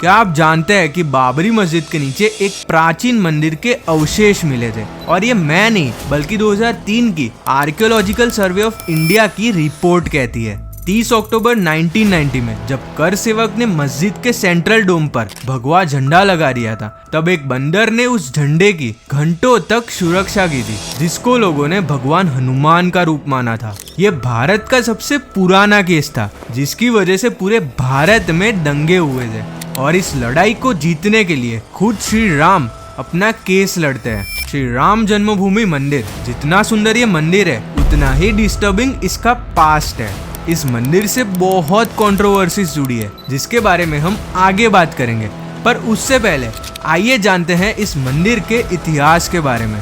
क्या आप जानते हैं कि बाबरी मस्जिद के नीचे एक प्राचीन मंदिर के अवशेष मिले थे? और ये मैं नहीं बल्कि 2003 की आर्कियोलॉजिकल सर्वे ऑफ इंडिया की रिपोर्ट कहती है। 30 अक्टूबर 1990 में जब कर सेवक ने मस्जिद के सेंट्रल डोम पर भगवा झंडा लगा दिया था, तब एक बंदर ने उस झंडे की घंटों तक सुरक्षा की थी, जिसको लोगों ने भगवान हनुमान का रूप माना था। ये भारत का सबसे पुराना केस था, जिसकी वजह से पूरे भारत में दंगे हुए थे। और इस लड़ाई को जीतने के लिए खुद श्री राम अपना केस लड़ते हैं। श्री राम जन्मभूमि मंदिर जितना सुंदर ये मंदिर है, उतना ही डिस्टर्बिंग इसका पास्ट है। इस मंदिर से बहुत कंट्रोवर्सीज जुड़ी है, जिसके बारे में हम आगे बात करेंगे। पर उससे पहले आइए जानते हैं इस मंदिर के इतिहास के बारे में।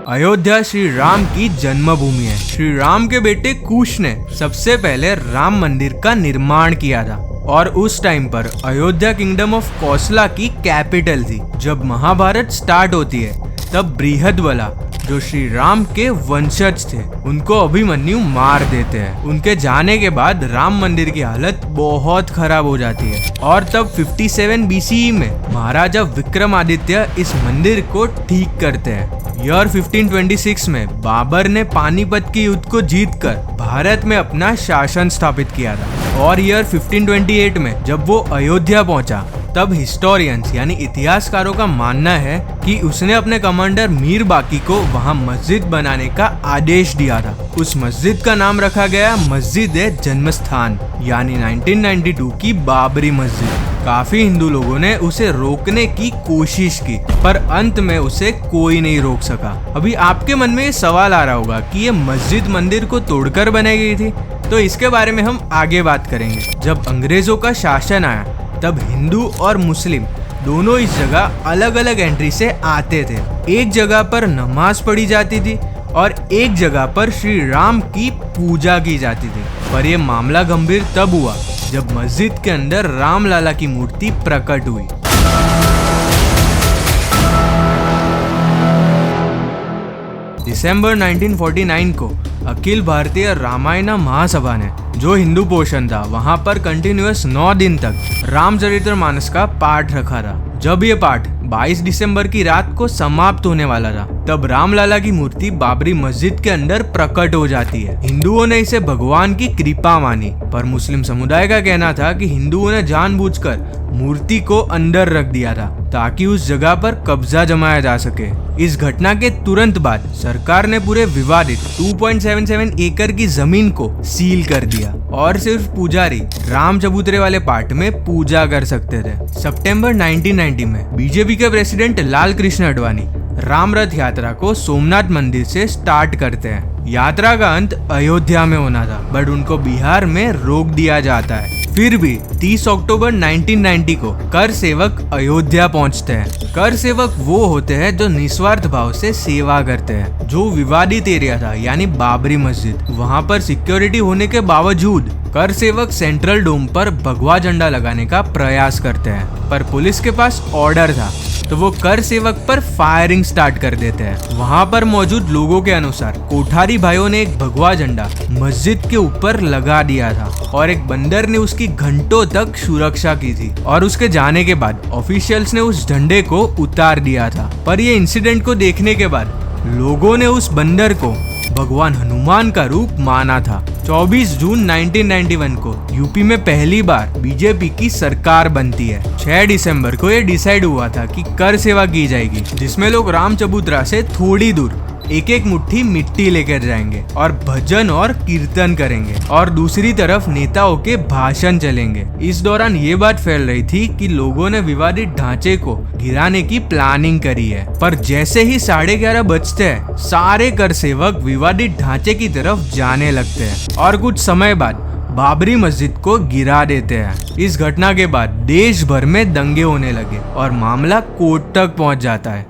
अयोध्या श्री राम की जन्मभूमि है। श्री राम के बेटे कुश ने सबसे पहले राम मंदिर का निर्माण किया था और उस टाइम पर अयोध्या किंगडम ऑफ कोसला की कैपिटल थी। जब महाभारत स्टार्ट होती है, तब बृहद्बला जो श्री राम के वंशज थे, उनको अभिमन्यु मार देते हैं। उनके जाने के बाद राम मंदिर की हालत बहुत खराब हो जाती है और तब 57 BCE में महाराजा विक्रमादित्य इस मंदिर को ठीक करते हैं। ईयर 1526 में बाबर ने पानीपत के युद्ध को जीतकर भारत में अपना शासन स्थापित किया था और ईयर 1528 में जब वो अयोध्या पहुंचा, तब हिस्टोरियंस यानी इतिहासकारों का मानना है कि उसने अपने कमांडर मीर बाकी को वहां मस्जिद बनाने का आदेश दिया था। उस मस्जिद का नाम रखा गया मस्जिद जन्मस्थान यानी 1992 की बाबरी मस्जिद। काफी हिंदू लोगों ने उसे रोकने की कोशिश की, पर अंत में उसे कोई नहीं रोक सका। अभी आपके मन में ये सवाल आ रहा होगा कि ये मस्जिद मंदिर को तोड़कर बनाई गई थी, तो इसके बारे में हम आगे बात करेंगे। जब अंग्रेजों का शासन आया, तब हिंदू और मुस्लिम दोनों इस जगह अलग अलग एंट्री से आते थे। एक जगह पर नमाज पढ़ी जाती थी और एक जगह पर श्री राम की पूजा की जाती थी। पर यह मामला गंभीर तब हुआ जब मस्जिद के अंदर राम लाला की मूर्ति प्रकट हुई। दिसंबर 1949 को अखिल भारतीय रामायण महासभा ने, जो हिंदू पोर्शन था, वहां पर कंटिन्यूअस 9 दिन तक रामचरितमानस का पाठ रखा था। जब ये पाठ 22 दिसंबर की रात को समाप्त होने वाला था, तब रामलाला की मूर्ति बाबरी मस्जिद के अंदर प्रकट हो जाती है। हिंदुओं ने इसे भगवान की कृपा मानी, पर मुस्लिम समुदाय का कहना था कि हिंदुओं ने जानबूझकर मूर्ति को अंदर रख दिया था ताकि उस जगह पर कब्जा जमाया जा सके। इस घटना के तुरंत बाद सरकार ने पूरे विवादित 2.77 एकड़ की जमीन को सील कर दिया और सिर्फ पुजारी राम चबूतरे वाले पार्ट में पूजा कर सकते थे। सितंबर 1990 में बीजेपी के प्रेसिडेंट लाल कृष्ण आडवाणी राम रथ यात्रा को सोमनाथ मंदिर से स्टार्ट करते हैं। यात्रा का अंत अयोध्या में होना था, बट उनको बिहार में रोक दिया जाता है। फिर भी 30 अक्टूबर 1990 को कर सेवक अयोध्या पहुंचते हैं। कर सेवक वो होते हैं जो निस्वार्थ भाव से सेवा करते हैं। जो विवादित एरिया था यानी बाबरी मस्जिद, वहां पर सिक्योरिटी होने के बावजूद कर सेवक सेंट्रल डोम पर भगवा झंडा लगाने का प्रयास करते हैं, पर पुलिस के पास ऑर्डर था तो वो कर सेवक पर फायरिंग स्टार्ट कर देते हैं। वहां पर मौजूद लोगों के अनुसार कोठारी भाइयों ने एक भगवा झंडा मस्जिद के ऊपर लगा दिया था और एक बंदर ने उसकी घंटों तक सुरक्षा की थी और उसके जाने के बाद ऑफिशियल्स ने उस झंडे को उतार दिया था। पर ये इंसिडेंट को देखने के बाद लोगों ने उस बंदर को भगवान हनुमान का रूप माना था। 24 जून 1991 को यूपी में पहली बार बीजेपी की सरकार बनती है। 6 दिसंबर को ये डिसाइड हुआ था कि कर सेवा की जाएगी, जिसमें लोग राम चबूतरा से थोड़ी दूर एक एक मुट्ठी मिट्टी लेकर जाएंगे और भजन और कीर्तन करेंगे और दूसरी तरफ नेताओं के भाषण चलेंगे। इस दौरान ये बात फैल रही थी कि लोगों ने विवादित ढांचे को गिराने की प्लानिंग करी है, पर जैसे ही 11:30 बजते हैं, सारे कर सेवक विवादित ढांचे की तरफ जाने लगते हैं और कुछ समय बाद बाबरी मस्जिद को गिरा देते हैं। इस घटना के बाद देश भर में दंगे होने लगे और मामला कोर्ट तक पहुंच जाता है।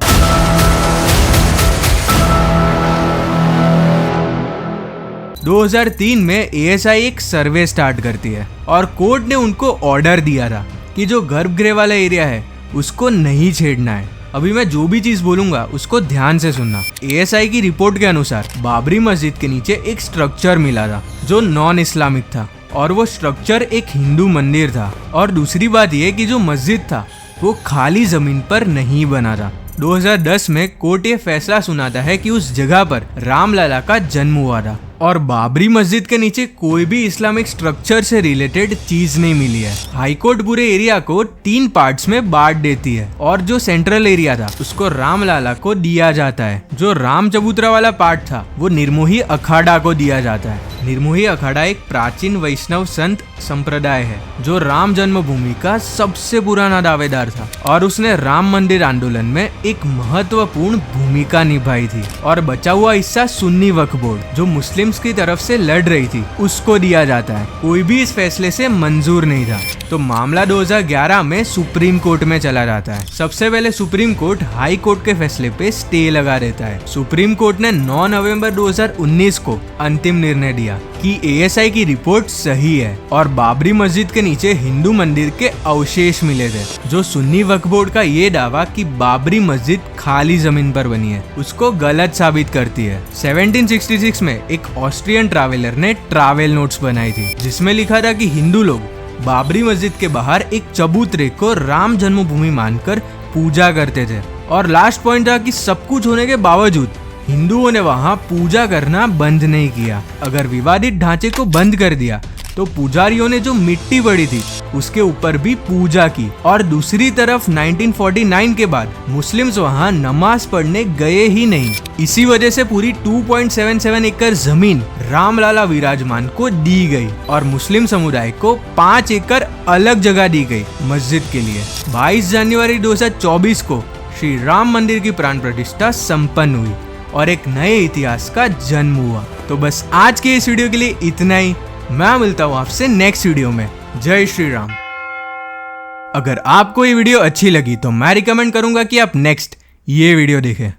2003 में ASI एक सर्वे स्टार्ट करती है और कोर्ट ने उनको ऑर्डर दिया था कि जो गर्भगृह वाला एरिया है उसको नहीं छेड़ना है। अभी मैं जो भी चीज बोलूंगा उसको ध्यान से सुनना। ASI की रिपोर्ट के अनुसार बाबरी मस्जिद के नीचे एक स्ट्रक्चर मिला था जो नॉन इस्लामिक था और वो स्ट्रक्चर एक हिंदू मंदिर था। और दूसरी बात यह कि जो मस्जिद था वो खाली जमीन पर नहीं बना था। 2010 में कोर्ट ये फैसला सुनाता है कि उस जगह पर रामलला का जन्म हुआ था और बाबरी मस्जिद के नीचे कोई भी इस्लामिक स्ट्रक्चर से रिलेटेड चीज नहीं मिली है। हाईकोर्ट पूरे एरिया को 3 पार्ट्स में बांट देती है और जो सेंट्रल एरिया था उसको रामलला को दिया जाता है। जो राम चबूतरा वाला पार्ट था वो निर्मोही अखाड़ा को दिया जाता है। निर्मोही अखाड़ा एक प्राचीन वैष्णव संत संप्रदाय है जो राम जन्मभूमि का सबसे पुराना दावेदार था और उसने राम मंदिर आंदोलन में एक महत्वपूर्ण भूमिका निभाई थी। और बचा हुआ हिस्सा सुन्नी वक्फ बोर्ड जो मुस्लिम्स की तरफ से लड़ रही थी उसको दिया जाता है। कोई भी इस फैसले से मंजूर नहीं था तो मामला 2011 में सुप्रीम कोर्ट में चला जाता है। सबसे पहले सुप्रीम कोर्ट हाई कोर्ट के फैसले पे स्टे लगा देता है। सुप्रीम कोर्ट ने 9 नवंबर 2019 को अंतिम निर्णय दिया कि ASI की रिपोर्ट सही है और बाबरी मस्जिद के नीचे हिंदू मंदिर के अवशेष मिले थे। जो सुन्नी वक्फ बोर्ड का ये दावा कि बाबरी मस्जिद खाली जमीन पर बनी है उसको गलत साबित करती है। 1766 में एक ऑस्ट्रियन ट्रैवलर ने ट्रैवल नोट्स बनाई थी जिसमें लिखा था कि हिंदू लोग बाबरी मस्जिद के बाहर एक चबूतरे को राम जन्मभूमि मानकर पूजा करते थे। और लास्ट पॉइंट था कि सब कुछ होने के बावजूद हिंदुओं ने वहां पूजा करना बंद नहीं किया। अगर विवादित ढांचे को बंद कर दिया तो पुजारियों ने जो मिट्टी पड़ी थी उसके ऊपर भी पूजा की। और दूसरी तरफ 1949 के बाद मुस्लिम्स वहां नमाज पढ़ने गए ही नहीं। इसी वजह से पूरी 2.77 एकड़ जमीन रामलला विराजमान को दी गई और मुस्लिम समुदाय को 5 एकड़ अलग जगह दी गई मस्जिद के लिए। 22 जनवरी 2024 को श्री राम मंदिर की प्राण प्रतिष्ठा संपन्न हुई और एक नए इतिहास का जन्म हुआ। तो बस आज के इस वीडियो के लिए इतना ही। मैं मिलता हूँ आपसे नेक्स्ट वीडियो में। जय श्री राम। अगर आपको ये वीडियो अच्छी लगी तो मैं रिकमेंड करूंगा कि आप नेक्स्ट ये वीडियो देखें।